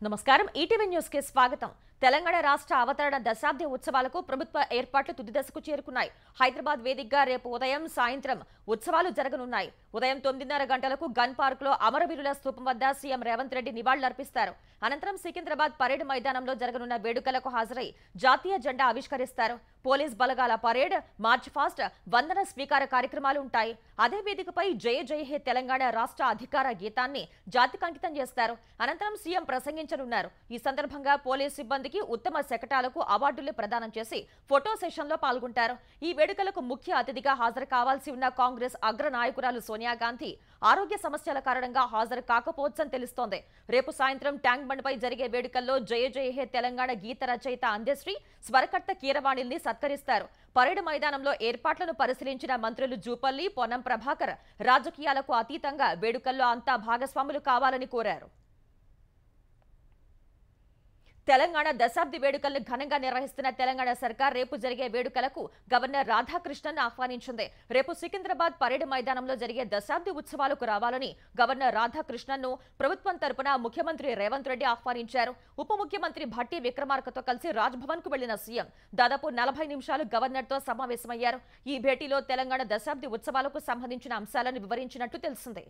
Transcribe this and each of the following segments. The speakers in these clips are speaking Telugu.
నమస్కారం ఈటీవీ న్యూస్ కి స్వాగతం. తెలంగాణ రాష్ట్ర అవతరణ దశాబ్ది ఉత్సవాలకు ప్రభుత్వ ఏర్పాట్లు తుది దశకు చేరుకున్నాయి. హైదరాబాద్ వేదికగా రేపు ఉదయం సాయంత్రం ఉత్సవాలు జరగనున్నాయి. ఉదయం 9:30 గంటలకు గన్ పార్క్ లో అమరవీరుల స్తూపం వద్ద సీఎం రేవంత్ రెడ్డి నివాళులర్పిస్తారు. అనంతరం సికింద్రాబాద్ పరేడ్ మైదానంలో జరగనున్న వేడుకలకు హాజరై జాతీయ జెండా ఆవిష్కరిస్తారు. పోలీస్ బలగాల పరేడ్, మార్చ్ ఫాస్ట్, వందన స్వీకార కార్యక్రమాలు ఉంటాయి. అదే వేదికపై జయ జయ హే తెలంగాణ రాష్ట్ర అధికార గీతాన్ని జాతికి అంకితం చేస్తారు. అనంతరం సీఎం ప్రసంగించనున్నారు. ఈ సందర్భంగా పోలీస్ సిబ్బందికి ఉత్తమ శకటాలకు అవార్డులు ప్రదానం చేసి ఫోటో సెషన్ లో పాల్గొంటారు. ఈ వేడుకలకు ముఖ్య అతిథిగా హాజరు కావాల్సి ఉన్న కాంగ్రెస్ అగ్ర నాయకురాలు సోనియా గాంధీ ఆరోగ్య సమస్యల కారణంగా హాజరు కాకపోవచ్చని తెలుస్తోంది. రేపు సాయంత్రం ట్యాంక్ బండ్పై జరిగే వేడుకల్లో జయ జయ హే తెలంగాణ గీత రచయిత అందశ్రీ, స్వరకర్త కీరవాణిల్ని సత్కరిస్తారు. పరేడ్ మైదానంలో ఏర్పాట్లను పరిశీలించిన మంత్రులు జూపల్లి, పొన్నం ప్రభాకర్ రాజకీయాలకు అతీతంగా వేడుకల్లో అంతా భాగస్వాములు కావాలని కోరారు. తెలంగాణ దశాబ్ది వేడుకలను ఘనంగా నిర్వహిస్తున్న తెలంగాణ సర్కార్ రేపు జరిగే వేడుకలకు గవర్నర్ రాధాకృష్ణన్ ఆహ్వానించింది. రేపు సికింద్రాబాద్ పరేడ్ మైదానంలో జరిగే దశాబ్ది ఉత్సవాలకు రావాలని గవర్నర్ రాధాకృష్ణన్ను ప్రభుత్వం తరపున ముఖ్యమంత్రి రేవంత్ రెడ్డి ఆహ్వానించారు. ఉప ముఖ్యమంత్రి భట్టి విక్రమార్కతో కలిసి రాజ్భవన్ కు వెళ్లిన సీఎం దాదాపు 40 నిమిషాలు గవర్నర్ తో సమావేశమయ్యారు. ఈ భేటీలో తెలంగాణ దశాబ్ది ఉత్సవాలకు సంబంధించిన అంశాలను వివరించినట్టు తెలిసింది.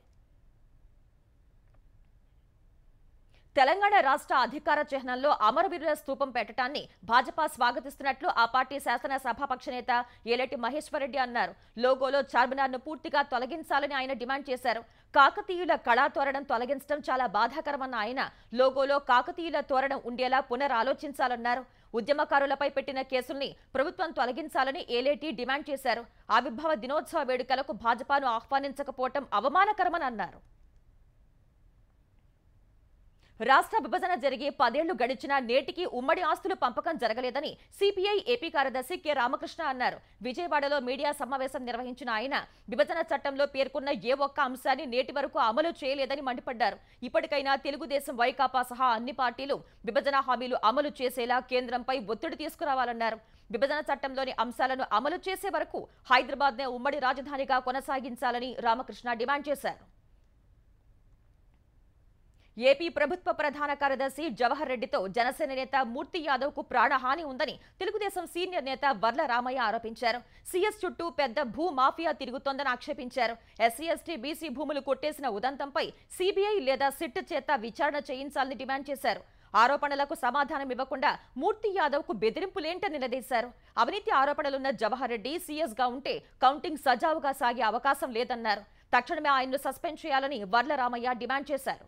తెలంగాణ రాష్ట్ర అధికార చిహ్నంలో అమరవీరుల స్తూపం పెట్టడాన్ని భాజపా స్వాగతిస్తున్నట్లు ఆ పార్టీ శాసనసభాపక్ష నేత ఏలేటి మహేశ్వరరెడ్డి అన్నారు. లోగోలో చార్మినార్ ను పూర్తిగా తొలగించాలని ఆయన డిమాండ్ చేశారు. కాకతీయుల కళా తోరణం తొలగించడం చాలా బాధాకరమన్న ఆయన లోగోలో కాకతీయుల తోరణం ఉండేలా పునరాలోచించాలన్నారు. ఉద్యమకారులపై పెట్టిన కేసుల్ని ప్రభుత్వం తొలగించాలని ఏలేటి డిమాండ్ చేశారు. ఆవిర్భావ దినోత్సవ వేడుకలకు భాజపాను ఆహ్వానించకపోవడం అవమానకరమని అన్నారు. రాష్ట్ర విభజన జరిగి 10 ఏళ్లు గడిచినా నేటికి ఉమ్మడి ఆస్తులు పంపకం జరగలేదని సిపిఐ ఏపీ కార్యదర్శి కె రామకృష్ణ అన్నారు. విజయవాడలో మీడియా సమావేశం నిర్వహించిన ఆయన విభజన చట్టంలో పేర్కొన్న ఏ ఒక్క అంశాన్ని నేటి వరకు అమలు చేయలేదని మండిపడ్డారు. ఇప్పటికైనా తెలుగుదేశం, వైకాపా సహా అన్ని పార్టీలు విభజన హామీలు అమలు చేసేలా కేంద్రంపై ఒత్తిడి తీసుకురావాలన్నారు. విభజన చట్టంలోని అంశాలను అమలు చేసే వరకు హైదరాబాద్ నే ఉమ్మడి రాజధానిగా కొనసాగించాలని రామకృష్ణ డిమాండ్ చేశారు. ఏపీ ప్రభుత్వ ప్రధాన కార్యదర్శి జవహర్ రెడ్డితో జనసేన నేత మూర్తి యాదవ్ కు ప్రాణహాని ఉందని తెలుగుదేశం సీనియర్ నేత వర్ల రామయ్య ఆరోపించారు. సీఎస్ చుట్టూ పెద్ద భూ మాఫియా తిరుగుతోందని ఆక్షేపించారు. ఎస్సీ, ఎస్టీ, బీసీ భూములు కొట్టేసిన ఉదంతంపై సిబిఐ లేదా సిట్ చేత విచారణ చేయించాలని డిమాండ్ చేశారు. ఆరోపణలకు సమాధానం ఇవ్వకుండా మూర్తి యాదవ్ కు బెదిరింపులేంటని నిలదీశారు. అవినీతి ఆరోపణలున్న జవహర్ రెడ్డి సీఎస్ గా ఉంటే కౌంటింగ్ సజావుగా సాగే అవకాశం లేదన్నారు. తక్షణమే ఆయన్ను సస్పెండ్ చేయాలని వర్ల రామయ్య డిమాండ్ చేశారు.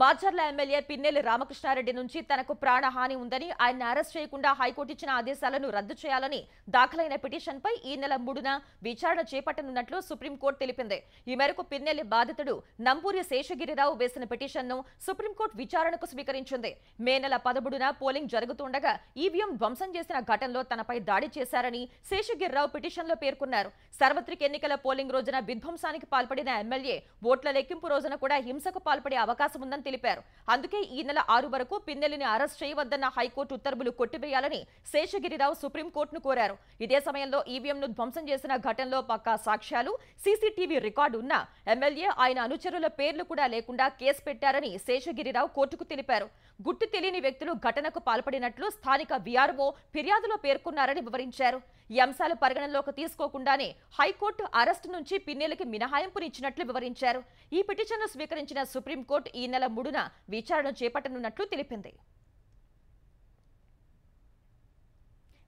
మాచర్ల ఎమ్మెల్యే పిన్నెల్లి రామకృష్ణారెడ్డి నుంచి తనకు ప్రాణహాని ఉందని, ఆయన అరెస్ట్ చేయకుండా హైకోర్టు ఇచ్చిన ఆదేశాలను రద్దు చేయాలని దాఖలైన పిటిషన్పై ఈ నెల 3న విచారణ చేపట్టనున్నట్లు సుప్రీంకోర్టు తెలిపింది. ఈ మేరకు పిన్నెల్లి బాధితుడు నంబూరి శేషగిరిరావు వేసిన పిటిషన్ను సుప్రీంకోర్టు విచారణకు స్వీకరించింది. మే నెల 13న పోలింగ్ జరుగుతుండగా ఈవీఎం ధ్వంసం చేసిన ఘటనలో తనపై దాడి చేశారని శేషగిరిరావు పిటిషన్లో పేర్కొన్నారు. సార్వత్రిక ఎన్నికల పోలింగ్ రోజున విధ్వంసానికి పాల్పడిన ఎమ్మెల్యే ఓట్ల లెక్కింపు రోజున కూడా హింసకు పాల్పడే అవకాశం ఉందని తెలిపారు. అందుకే ఈ నెల 6 వరకు పిన్నెల్లిని అరెస్ట్ చేయవద్దన్న హైకోర్టు ఉత్తర్వులు కొట్టివేయాలని శేషగిరిరావు సుప్రీంకోర్టును కోరారు. ఇదే సమయంలో ఈవీఎంను ధ్వంసం చేసిన ఘటనలో పక్కా సాక్ష్యాలు, సీసీటీవీ రికార్డు ఉన్న ఎమ్మెల్యే, ఆయన అనుచరుల పేర్లు కూడా లేకుండా కేసు పెట్టారని శేషగిరిరావు కోర్టుకు తెలిపారు. గుర్తు తెలియని వ్యక్తులు ఘటనకు పాల్పడినట్లు స్థానిక వీఆర్ఓ ఫిర్యాదులో పేర్కొన్నారని వివరించారు. ఈ అంశాలు పరిగణనలోకి తీసుకోకుండానే హైకోర్టు అరెస్టు నుంచి పిన్నెల్లికి మినహాయింపునిచ్చినట్లు వివరించారు. ఈ పిటిషన్ను స్వీకరించిన సుప్రీంకోర్టు ఈ నెల 3న విచారణ చేపట్టనున్నట్లు తెలిపింది.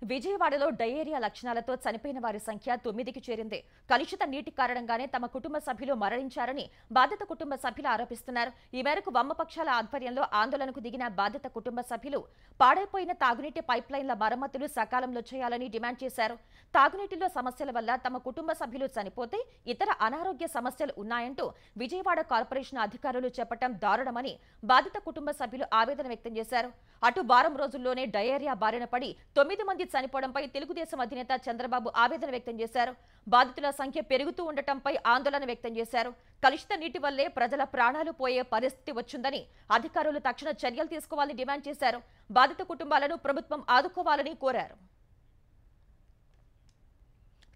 విజయవాడలో డయేరియా లక్షణాలతో చనిపోయిన వారి సంఖ్య 9కి చేరింది. కలుషిత నీటి కారణంగానే తమ కుటుంబ సభ్యులు మరణించారని బాధిత కుటుంబ సభ్యులు ఆరోపిస్తున్నారు. ఈ మేరకు వామపక్షాల ఆధ్వర్యంలో ఆందోళనకు దిగిన బాధిత కుటుంబ సభ్యులు పాడైపోయిన తాగునీటి పైప్లైన్ల మరమ్మతులు సకాలంలో చేయాలని డిమాండ్ చేశారు. తాగునీటిలో సమస్యల వల్ల తమ కుటుంబ సభ్యులు చనిపోతే ఇతర అనారోగ్య సమస్యలు ఉన్నాయంటూ విజయవాడ కార్పొరేషన్ అధికారులు చెప్పడం దారుణమని బాధిత కుటుంబ సభ్యులు ఆవేదన వ్యక్తం చేశారు. అటు వారం రోజుల్లోనే డయేరియా బారిన పడి 9 మంది చనిపోవడంపై తెలుగుదేశం అధినేత చంద్రబాబు ఆవేదన వ్యక్తం చేశారు. బాధితుల సంఖ్య పెరుగుతూ ఉండటంపై ఆందోళన వ్యక్తం చేశారు. కలుషిత నీటి వల్లే ప్రజల ప్రాణాలు పోయే పరిస్థితి వచ్చిందని అధికారులు తక్షణ చర్యలు తీసుకోవాలని డిమాండ్ చేశారు. బాధిత కుటుంబాలను ప్రభుత్వం ఆదుకోవాలని కోరారు.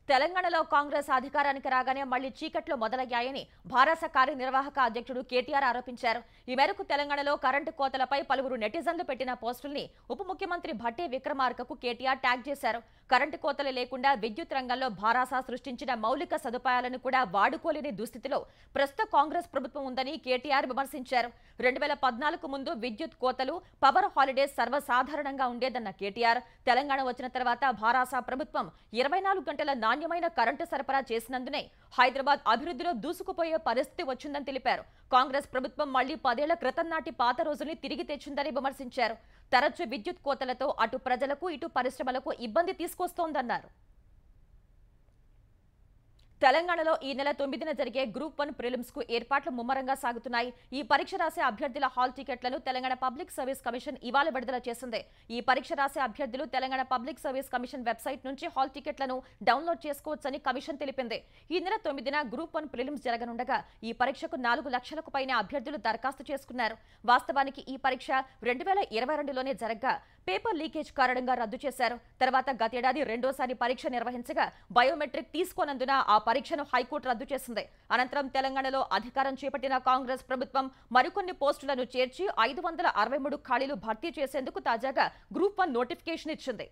తెలంగాణలో కాంగ్రెస్ అధికారానికి రాగానే మళ్లీ చీకట్లు మొదలయ్యాయని భారత కార్యనిర్వాహక అధ్యక్షుడు కేటీఆర్ ఆరోపించారు. ఈ మేరకు తెలంగాణలో కరెంటు కోతలపై పలువురు నెటిజన్లు పెట్టిన పోస్టుల్ని ఉప ముఖ్యమంత్రి భట్టి విక్రమార్కకు కేటీఆర్ ట్యాగ్ చేశారు. కరెంటు కోతలు లేకుండా విద్యుత్ రంగంలో భారాస సృష్టించిన మౌలిక సదుపాయాలను కూడా వాడుకోలేని దుస్థితిలో ప్రస్తుత కాంగ్రెస్ ప్రభుత్వం ఉందని కేటీఆర్ విమర్శించారు. 2014 ముందు విద్యుత్ కోతలు, పవర్ హాలిడేస్ సర్వసాధారణంగా ఉండేదన్న కేటీఆర్ తెలంగాణ వచ్చిన తర్వాత భారాస ప్రభుత్వం 24 గంటల నాణ్యమైన కరెంటు సరఫరా చేసినందునే హైదరాబాద్ అభివృద్ధిలో దూసుకుపోయే పరిస్థితి వచ్చిందని తెలిపారు. కాంగ్రెస్ ప్రభుత్వం మళ్లీ 10 ఏళ్ల క్రితం నాటి పాత రోజుల్ని తిరిగి తెచ్చిందని విమర్శించారు. తరచు విద్యుత్ కోతలతో అటు ప్రజలకు ఇటు పరిశ్రమలకు ఇబ్బంది తీసుకొస్తోందన్నారు. తెలంగాణలో ఈ నెల 9న జరిగే గ్రూప్ 1 ప్రిలిమ్స్ కు ఏర్పాట్లు ముమ్మరంగా సాగుతున్నాయి. ఈ పరీక్ష రాసే అభ్యర్థుల హాల్ టికెట్లను తెలంగాణ పబ్లిక్ సర్వీస్ కమిషన్ ఇవాళ విడుదల చేసింది. ఈ పరీక్ష రాసే అభ్యర్థులు Telangana public service commission website నుంచి హాల్ టికెట్లను డౌన్లోడ్ చేసుకోవచ్చని కమిషన్ తెలిపింది. ఈ నెల 9న గ్రూప్ 1 ప్రిలిమ్స్ జరగనుండగా ఈ పరీక్షకు 4 లక్షలకు పైన అభ్యర్థులు దరఖాస్తు చేసుకున్నారు. వాస్తవానికి ఈ పరీక్ష 2022లోనే జరగ్గా పేపర్ లీకేజ్ కారణంగా రద్దు చేశారు. తర్వాత గతేడాది రెండోసారి పరీక్ష నిర్వహించగా బయోమెట్రిక్ తీసుకోనందున ఆ పరీక్షను హైకోర్టు రద్దు చేసింది. అనంతరం తెలంగాణలో అధికారం చేపట్టిన కాంగ్రెస్ ప్రభుత్వం మరికొన్ని పోస్టులను చేర్చి 563 ఖాళీలు భర్తీ చేసేందుకు తాజాగా గ్రూప్ 1 నోటిఫికేషన్ ఇచ్చింది.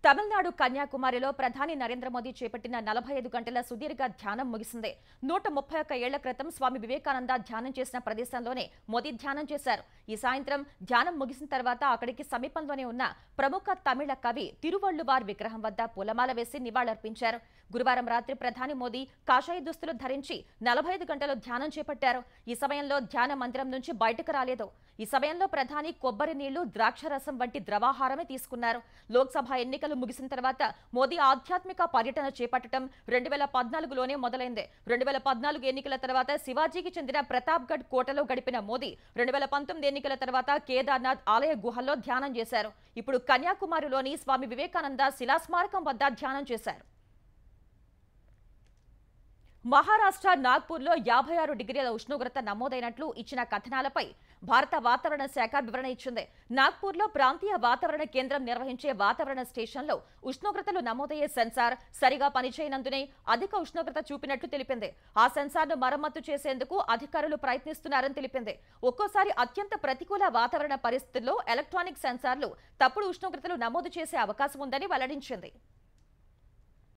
తమిళనాడు కన్యాకుమారిలో ప్రధాని నరేంద్ర మోదీ చేపట్టిన 45 గంటల సుదీర్ఘ ధ్యానం ముగిసింది. 131 ఏళ్ల క్రితం స్వామి వివేకానంద ధ్యానం చేసిన ప్రదేశంలోనే మోదీ ధ్యానం చేశారు. ఈ సాయంత్రం ధ్యానం ముగిసిన తర్వాత అక్కడికి సమీపంలోనే ఉన్న ప్రముఖ తమిళ కవి తిరువళ్లువార్ విగ్రహం వద్ద పూలమాల వేసి నివాళులర్పించారు. గురువారం రాత్రి ప్రధాని మోదీ కాషాయ దుస్తులు ధరించి 45 గంటలు ధ్యానం చేపట్టారు. ఈ సమయంలో ధ్యాన మందిరం నుంచి బయటకు రాలేదు. ఈ సమయంలో ప్రధాని కొబ్బరి నీళ్లు, ద్రాక్షరసం వంటి ద్రవాహారమే తీసుకున్నారు. లోక్సభ ఎన్నికలు ముగిసిన తర్వాత మోదీ ఆధ్యాత్మిక పర్యటన చేపట్టడం 2014లోనే మొదలైంది. 2014 ఎన్నికల తర్వాత శివాజీకి చెందిన ప్రతాప్గఢ్ కోటలో గడిపిన మోదీ 2019 ఎన్నికల తర్వాత కేదార్నాథ్ ఆలయ గుహల్లో ధ్యానం చేశారు. ఇప్పుడు కన్యాకుమారిలోని స్వామి వివేకానంద శిలాస్మారకం వద్ద ధ్యానం చేశారు. మహారాష్ట్ర నాగ్పూర్లో 56 డిగ్రీల ఉష్ణోగ్రత నమోదైనట్లు ఇచ్చిన కథనాలపై భారత వాతావరణ శాఖ వివరణ ఇచ్చింది. నాగ్పూర్లో ప్రాంతీయ వాతావరణ కేంద్రం నిర్వహించే వాతావరణ స్టేషన్లో ఉష్ణోగ్రతలు నమోదయ్యే సెన్సార్ సరిగా పనిచేయనందునే అధిక ఉష్ణోగ్రత చూపినట్లు తెలిపింది. ఆ సెన్సార్ను మరమ్మతు చేసేందుకు అధికారులు ప్రయత్నిస్తున్నారని తెలిపింది. ఒక్కోసారి అత్యంత ప్రతికూల వాతావరణ పరిస్థితుల్లో ఎలక్ట్రానిక్ సెన్సార్లు తప్పుడు ఉష్ణోగ్రతలు నమోదు చేసే అవకాశం ఉందని వెల్లడించింది.